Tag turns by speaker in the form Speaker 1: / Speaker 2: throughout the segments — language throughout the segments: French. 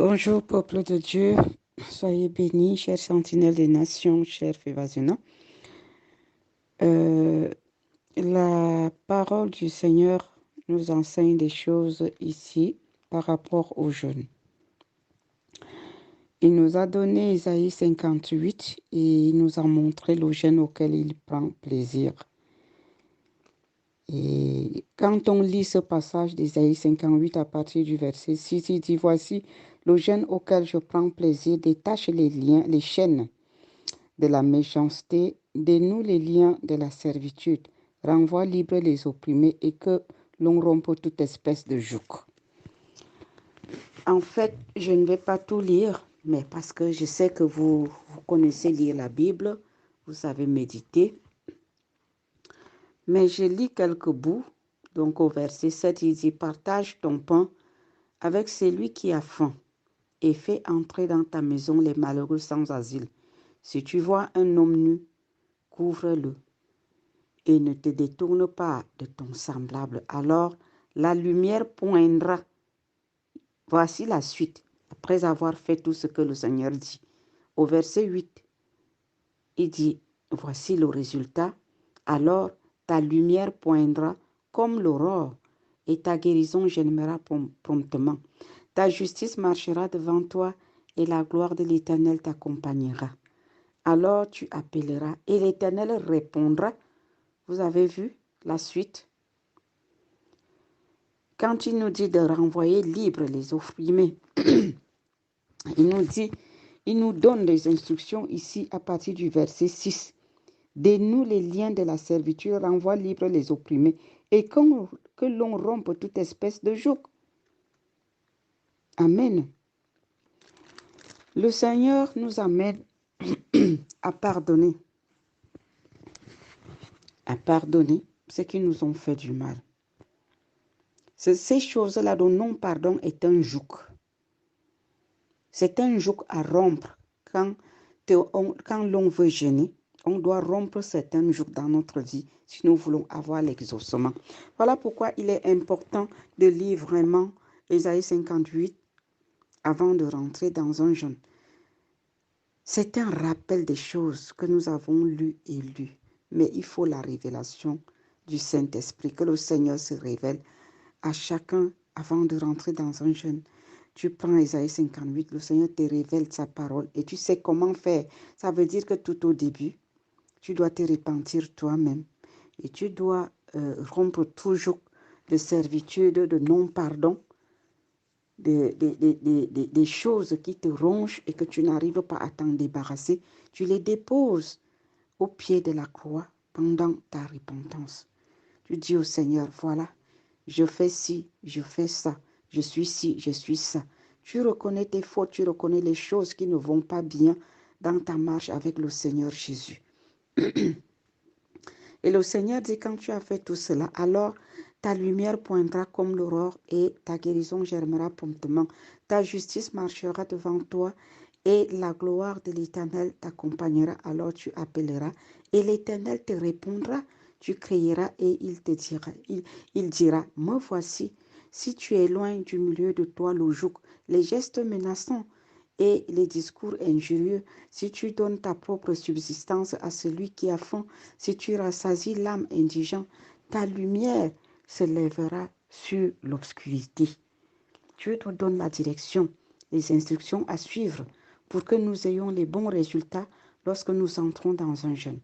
Speaker 1: Bonjour, peuple de Dieu. Soyez bénis, chers sentinelles des nations, chers Févasina. La parole du Seigneur nous enseigne des choses ici par rapport aux jeunes. Il nous a donné Isaïe 58 et il nous a montré le jeûne auquel il prend plaisir. Et quand on lit ce passage d'Isaïe 58 à partir du verset 6, il dit « Voici le jeûne auquel je prends plaisir, détache les liens, les chaînes de la méchanceté, dénoue les liens de la servitude, renvoie libre les opprimés et que l'on rompe toute espèce de joug. » En fait, je ne vais pas tout lire, mais parce que je sais que vous connaissez lire la Bible, vous savez méditer. Mais je lis quelques bouts. Donc au verset 7, il dit « Partage ton pain avec celui qui a faim et fais entrer dans ta maison les malheureux sans asile. Si tu vois un homme nu, couvre-le et ne te détourne pas de ton semblable. Alors la lumière poindra. » Voici la suite, après avoir fait tout ce que le Seigneur dit. Au verset 8, il dit « Voici le résultat. Alors ta lumière poindra comme l'aurore et ta guérison germera promptement. Ta justice marchera devant toi et la gloire de l'Éternel t'accompagnera. Alors tu appelleras et l'Éternel répondra. » Vous avez vu la suite? Quand il nous dit de renvoyer libre les opprimés, il nous donne des instructions ici à partir du verset 6. Dénoue les liens de la servitude, renvoie libre les opprimés et que l'on rompe toute espèce de joug. Amen. Le Seigneur nous amène à pardonner ceux qui nous ont fait du mal. Ces choses-là dont non-pardon est un joug. C'est un joug à rompre. Quand l'on veut jeûner, on doit rompre certains jougs dans notre vie si nous voulons avoir l'exaucement. Voilà pourquoi il est important de lire vraiment Isaïe 58 avant de rentrer dans un jeûne. C'est un rappel des choses que nous avons lues et lues. Mais il faut la révélation du Saint-Esprit, que le Seigneur se révèle à chacun avant de rentrer dans un jeûne. Tu prends Isaïe 58, le Seigneur te révèle sa parole et tu sais comment faire. Ça veut dire que tout au début, tu dois te repentir toi-même et tu dois rompre toujours de servitude, de non-pardon, des choses qui te rongent et que tu n'arrives pas à t'en débarrasser. Tu les déposes au pied de la croix pendant ta repentance. Tu dis au Seigneur, voilà, je fais ci, je fais ça, je suis ci, je suis ça. Tu reconnais tes fautes, tu reconnais les choses qui ne vont pas bien dans ta marche avec le Seigneur Jésus. Et le Seigneur dit, quand tu as fait tout cela, alors ta lumière poindra comme l'aurore et ta guérison germera promptement. Ta justice marchera devant toi et la gloire de l'Éternel t'accompagnera. Alors tu appelleras et l'Éternel te répondra. Tu crieras et il te dira, il dira, me voici. Si tu es loin du milieu de toi le joug, les gestes menaçants et les discours injurieux, si tu donnes ta propre subsistance à celui qui a faim, si tu rassasies l'âme indigente, ta lumière se lèvera sur l'obscurité. Dieu te donne la direction, les instructions à suivre pour que nous ayons les bons résultats lorsque nous entrons dans un jeûne.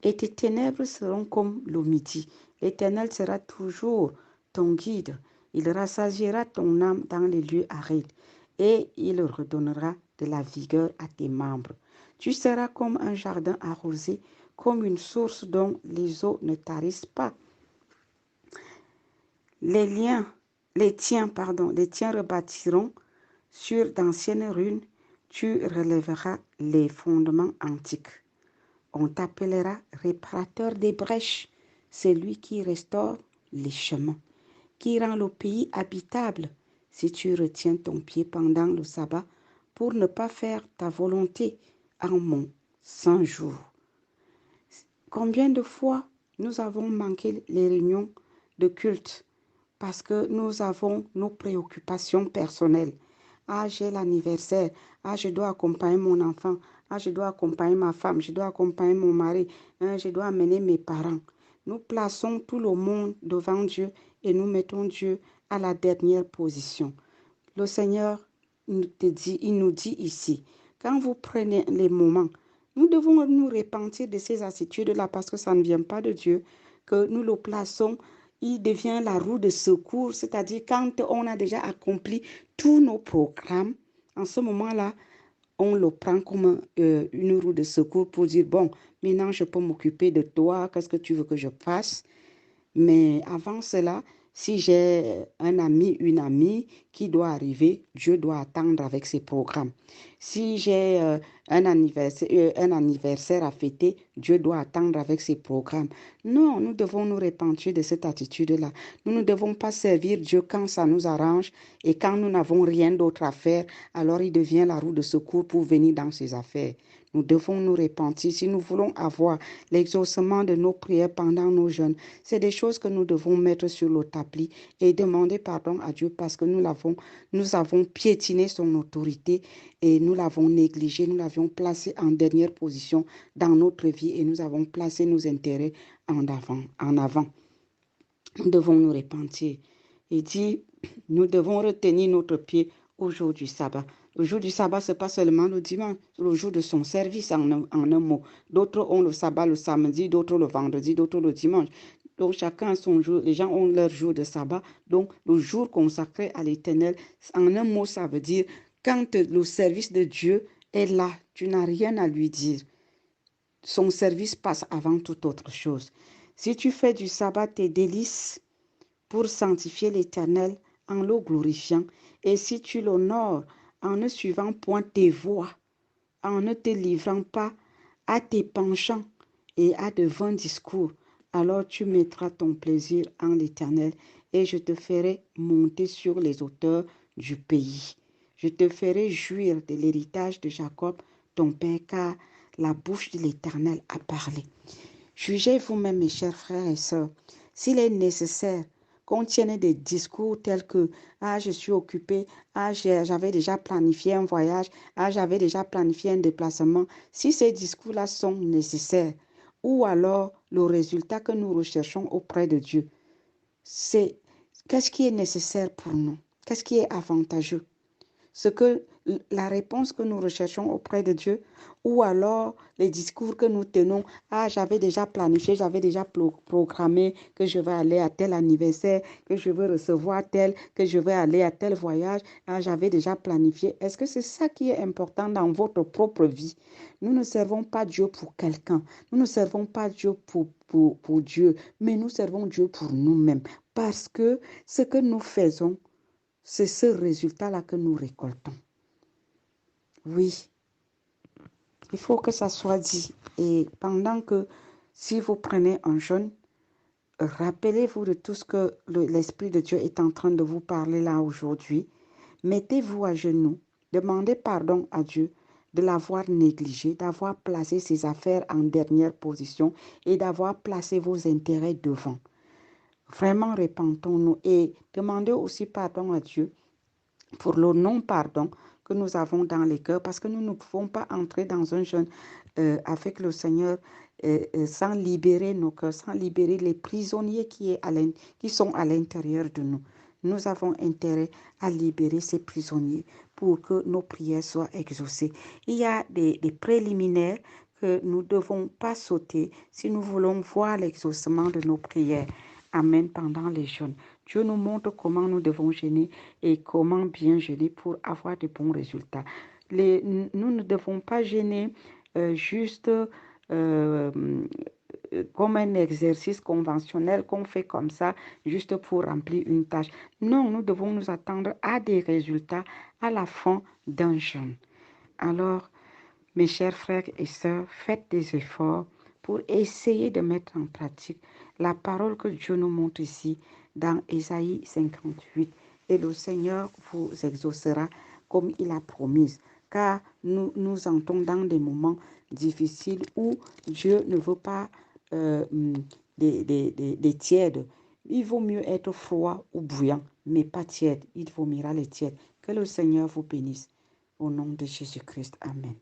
Speaker 1: Et tes ténèbres seront comme le midi. L'Éternel sera toujours ton guide. Il rassasiera ton âme dans les lieux arides et il redonnera de la vigueur à tes membres. Tu seras comme un jardin arrosé, comme une source dont les eaux ne tarissent pas. Les tiens rebâtiront sur d'anciennes ruines. Tu relèveras les fondements antiques. On t'appellera réparateur des brèches, celui qui restaure les chemins, qui rend le pays habitable. Si tu retiens ton pied pendant le sabbat pour ne pas faire ta volonté en mon saint jour. Combien de fois nous avons manqué les réunions de culte parce que nous avons nos préoccupations personnelles. Ah, j'ai l'anniversaire. Ah, je dois accompagner mon enfant. Ah, je dois accompagner ma femme. Je dois accompagner mon mari. Hein, je dois amener mes parents. Nous plaçons tout le monde devant Dieu et nous mettons Dieu à la dernière position. Le Seigneur il nous dit ici, quand vous prenez les moments, nous devons nous repentir de ces attitudes-là parce que ça ne vient pas de Dieu, que nous le plaçons, il devient la roue de secours, c'est-à-dire quand on a déjà accompli tous nos programmes, en ce moment-là, on le prend comme une roue de secours pour dire, bon, maintenant je peux m'occuper de toi, qu'est-ce que tu veux que je fasse? Mais avant cela, si j'ai un ami, une amie qui doit arriver, Dieu doit attendre avec ses programmes. Si j'ai un anniversaire à fêter, Dieu doit attendre avec ses programmes. Non, nous devons nous repentir de cette attitude-là. Nous ne devons pas servir Dieu quand ça nous arrange et quand nous n'avons rien d'autre à faire, alors il devient la roue de secours pour venir dans ses affaires. Nous devons nous repentir. Si nous voulons avoir l'exaucement de nos prières pendant nos jeûnes, c'est des choses que nous devons mettre sur le tapis et demander pardon à Dieu parce que nous avons piétiné son autorité et nous l'avons négligé, nous l'avions placé en dernière position dans notre vie et nous avons placé nos intérêts en avant. Nous devons nous repentir. Il dit, nous devons retenir notre pied au jour du sabbat. Le jour du sabbat, ce n'est pas seulement le dimanche, le jour de son service en un mot. D'autres ont le sabbat le samedi, d'autres le vendredi, d'autres le dimanche. Donc chacun a son jour, les gens ont leur jour de sabbat. Donc le jour consacré à l'Éternel, en un mot, ça veut dire quand le service de Dieu est là, tu n'as rien à lui dire. Son service passe avant toute autre chose. Si tu fais du sabbat tes délices pour sanctifier l'Éternel en le glorifiant, et si tu l'honores en ne suivant point tes voies, en ne te livrant pas à tes penchants et à de vains discours, alors tu mettras ton plaisir en l'Éternel et je te ferai monter sur les hauteurs du pays. Je te ferai jouir de l'héritage de Jacob, ton père, car la bouche de l'Éternel a parlé. Jugez vous-même, mes chers frères et sœurs, s'il est nécessaire qu'on tienne des discours tels que « Ah, je suis occupé, ah, j'avais déjà planifié un voyage, ah, j'avais déjà planifié un déplacement », si ces discours-là sont nécessaires, ou alors le résultat que nous recherchons auprès de Dieu, c'est qu'est-ce qui est nécessaire pour nous, qu'est-ce qui est avantageux, la réponse que nous recherchons auprès de Dieu, ou alors les discours que nous tenons, ah, j'avais déjà planifié, j'avais déjà programmé que je vais aller à tel anniversaire, que je veux recevoir tel, que je vais aller à tel voyage, ah, j'avais déjà planifié. Est-ce que c'est ça qui est important dans votre propre vie? Nous ne servons pas Dieu pour quelqu'un, nous ne servons pas Dieu pour Dieu, mais nous servons Dieu pour nous-mêmes, parce que ce que nous faisons, c'est ce résultat-là que nous récoltons. Oui, il faut que ça soit dit. Et pendant que, si vous prenez un jeûne, rappelez-vous de tout ce que l'Esprit de Dieu est en train de vous parler là aujourd'hui. Mettez-vous à genoux, demandez pardon à Dieu de l'avoir négligé, d'avoir placé ses affaires en dernière position et d'avoir placé vos intérêts devant. Vraiment, repentons-nous et demandez aussi pardon à Dieu pour le non-pardon que nous avons dans les cœurs, parce que nous ne pouvons pas entrer dans un jeûne avec le Seigneur sans libérer nos cœurs, sans libérer les prisonniers qui sont à l'intérieur de nous. Nous avons intérêt à libérer ces prisonniers pour que nos prières soient exaucées. Il y a des préliminaires que nous ne devons pas sauter si nous voulons voir l'exaucement de nos prières. Amen, pendant les jeûnes. Dieu nous montre comment nous devons jeûner et comment bien jeûner pour avoir de bons résultats. Nous ne devons pas jeûner juste comme un exercice conventionnel qu'on fait comme ça, juste pour remplir une tâche. Non, nous devons nous attendre à des résultats à la fin d'un jeûne. Alors, mes chers frères et sœurs, faites des efforts pour essayer de mettre en pratique la parole que Dieu nous montre ici dans Ésaïe 58. Et le Seigneur vous exaucera comme il a promis. Car nous entrons dans des moments difficiles où Dieu ne veut pas des tièdes. Il vaut mieux être froid ou bouillant, mais pas tiède. Il vomira les tièdes. Que le Seigneur vous bénisse. Au nom de Jésus-Christ. Amen.